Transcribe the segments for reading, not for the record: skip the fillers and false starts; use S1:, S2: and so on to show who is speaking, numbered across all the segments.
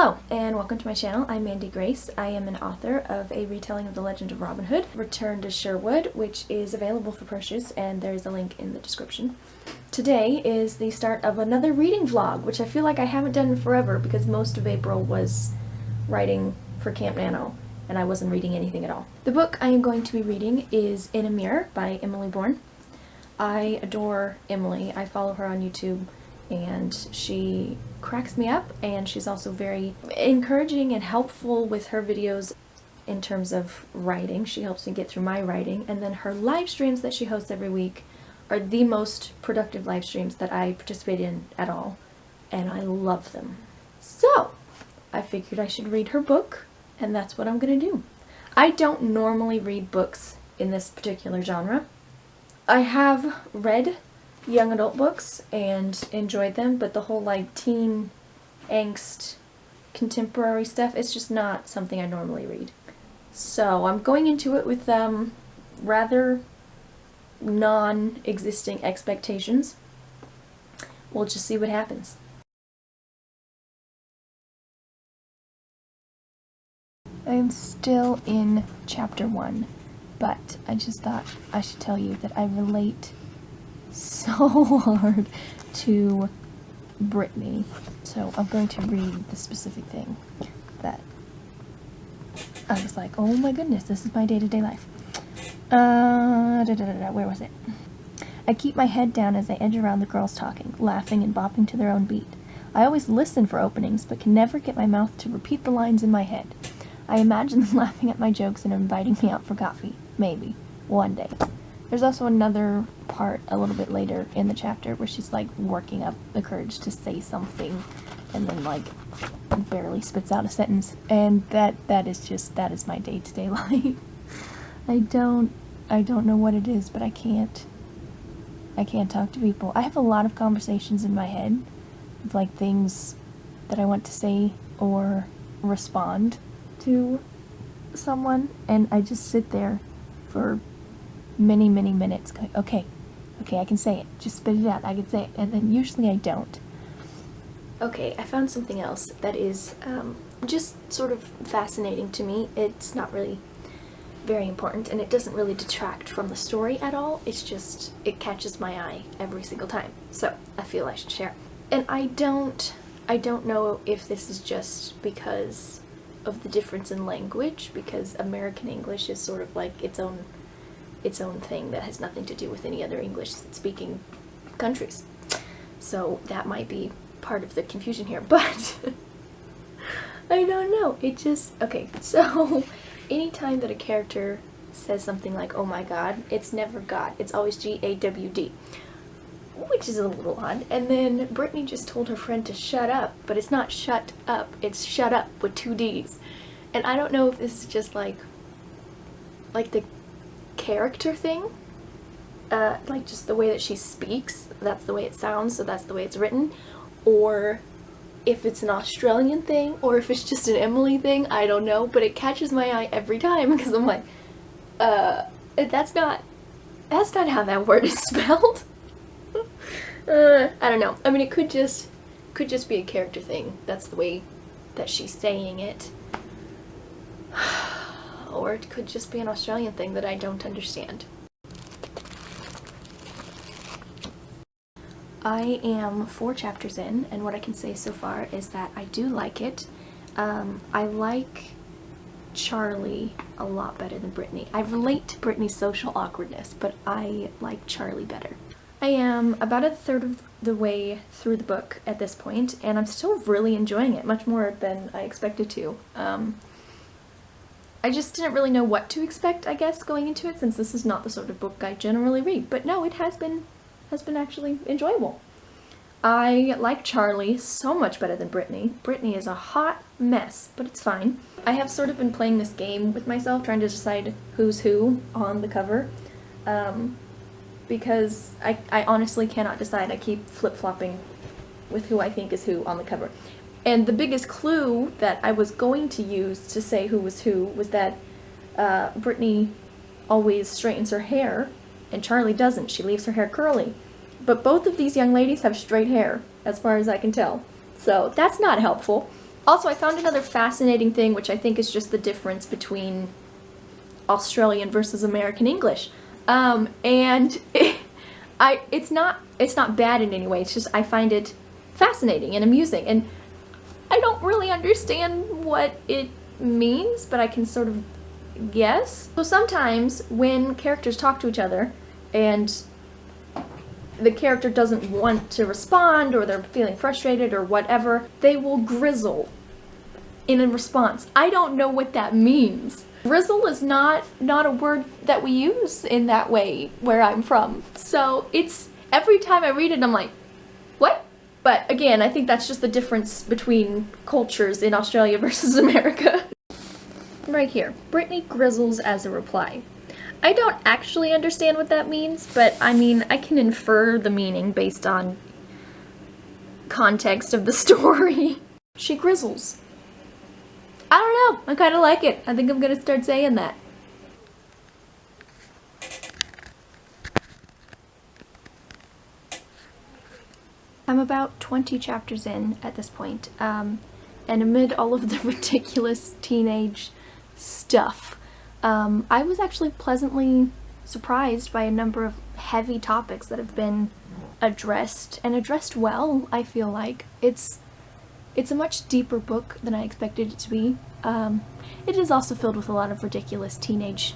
S1: Hello, and welcome to my channel. I'm Mandy Grace. I am an author of a retelling of the Legend of Robin Hood, Return to Sherwood, which is available for purchase, and there's a link in the description. Today is the start of another reading vlog, which I feel like I haven't done in forever because most of April was writing for Camp Nano, and I wasn't reading anything at all. The book I am going to be reading is In a Mirror by Emily Bourne. I adore Emily. I follow her on YouTube, and she cracks me up, and she's also very encouraging and helpful with her videos in terms of writing. She helps me get through my writing, and then her live streams that she hosts every week are the most productive live streams that I participate in at all, and I love them. So I figured I should read her book, and that's what I'm gonna do. I don't normally read books in this particular genre. I have read young adult books and enjoyed them, but the whole like teen angst contemporary stuff, it's just not something I normally read. So I'm going into it with rather non-existing expectations. We'll just see what happens. I'm still in chapter 1, but I just thought I should tell you that I relate so hard to Brittany, so I'm going to read the specific thing that I was like, oh my goodness, this is my day-to-day life. Where was it? I keep my head down as I edge around the girls talking, laughing and bopping to their own beat. I always listen for openings, but can never get my mouth to repeat the lines in my head. I imagine them laughing at my jokes and inviting me out for coffee. Maybe. One day. There's also another part a little bit later in the chapter where she's like working up the courage to say something and then like barely spits out a sentence, and that is my day-to-day life. I don't know what it is, but I can't talk to people. I have a lot of conversations in my head of like things that I want to say or respond to someone, and I just sit there for many minutes going, okay, I can say it, just spit it out, I can say it, and then usually I don't. Okay, I found something else that is just sort of fascinating to me. It's not really very important, and it doesn't really detract from the story at all. It's just, it catches my eye every single time, so I feel I should share. And I don't know if this is just because of the difference in language, because American English is sort of like its own thing that has nothing to do with any other English-speaking countries. So that might be part of the confusion here, but I don't know. It just, okay, so anytime that a character says something like, oh my god, it's never God. It's always G-A-W-D, which is a little odd. And then Brittany just told her friend to shut up, but it's not shut up, it's shut up with 2 D's. And I don't know if this is just like the character thing, like just the way that she speaks, that's the way it sounds, so that's the way it's written, or if it's an Australian thing, or if it's just an Emily thing, I don't know, but it catches my eye every time because I'm like, that's not how that word is spelled. I don't know. I mean, it could just be a character thing. That's the way that she's saying it. Or it could just be an Australian thing that I don't understand. I am 4 chapters in, and what I can say so far is that I do like it. I like Charlie a lot better than Brittany. I relate to Brittany's social awkwardness, but I like Charlie better. I am about 1/3 of the way through the book at this point, and I'm still really enjoying it, much more than I expected to. I just didn't really know what to expect, I guess, going into it, since this is not the sort of book I generally read. But no, it has been actually enjoyable. I like Charlie so much better than Brittany. Brittany is a hot mess, but it's fine. I have sort of been playing this game with myself, trying to decide who's who on the cover, because I honestly cannot decide. I keep flip-flopping with who I think is who on the cover. And the biggest clue that I was going to use to say who was who was that Brittany always straightens her hair, and Charlie doesn't. She leaves her hair curly. But both of these young ladies have straight hair, as far as I can tell. So that's not helpful. Also, I found another fascinating thing, which I think is just the difference between Australian versus American English. And it's not bad in any way. It's just I find it fascinating and amusing, and I don't really understand what it means, but I can sort of guess. So sometimes when characters talk to each other and the character doesn't want to respond, or they're feeling frustrated or whatever, they will grizzle in a response. I don't know what that means. Grizzle is not a word that we use in that way where I'm from. So it's, every time I read it, I'm like, what? But again, I think that's just the difference between cultures in Australia versus America. Right here, Brittany grizzles as a reply. I don't actually understand what that means, but I mean, I can infer the meaning based on context of the story. She grizzles. I don't know, I kind of like it. I think I'm gonna start saying that. I'm about 20 chapters in at this point, and amid all of the ridiculous teenage stuff, I was actually pleasantly surprised by a number of heavy topics that have been addressed, and addressed well, I feel like. It's a much deeper book than I expected it to be. It is also filled with a lot of ridiculous teenage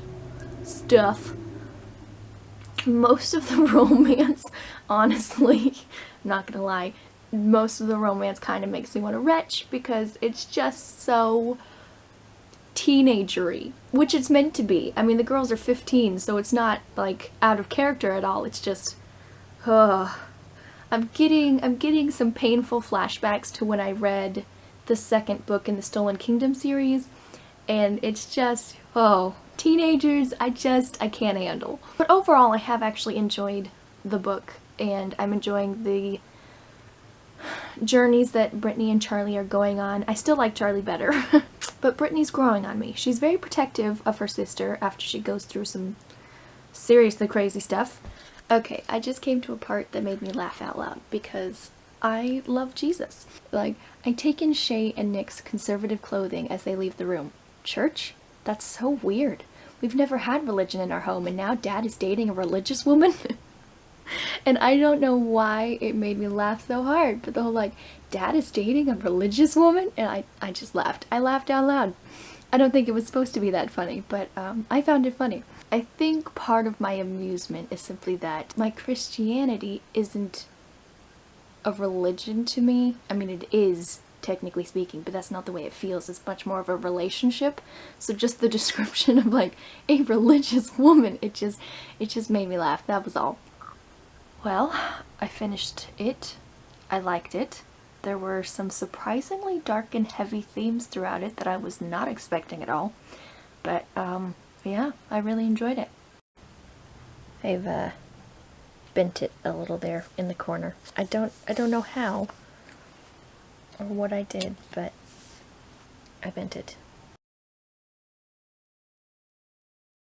S1: stuff. Most of the romance, honestly, I'm not gonna lie, most of the romance kind of makes me want to retch because it's just so teenagery, which it's meant to be. I mean, the girls are 15, so it's not like out of character at all. It's just, I'm getting some painful flashbacks to when I read the second book in the Stolen Kingdom series, and it's just, teenagers, I can't handle. But overall, I have actually enjoyed the book, and I'm enjoying the journeys that Brittany and Charlie are going on. I still like Charlie better, but Brittany's growing on me. She's very protective of her sister after she goes through some seriously crazy stuff. Okay, I just came to a part that made me laugh out loud because I love Jesus. Like, I take in Shay and Nick's conservative clothing as they leave the room. Church? That's so weird. We've never had religion in our home, and now Dad is dating a religious woman? And I don't know why it made me laugh so hard, but the whole like, Dad is dating a religious woman? And I just laughed. I laughed out loud. I don't think it was supposed to be that funny, but I found it funny. I think part of my amusement is simply that my Christianity isn't a religion to me. I mean, it is, technically speaking, but that's not the way it feels. It's much more of a relationship. So just the description of like a religious woman, it just made me laugh. That was all. Well, I finished it. I liked it. There were some surprisingly dark and heavy themes throughout it that I was not expecting at all. But yeah, I really enjoyed it. I've bent it a little there in the corner. I don't know how or what I did, but I bent it.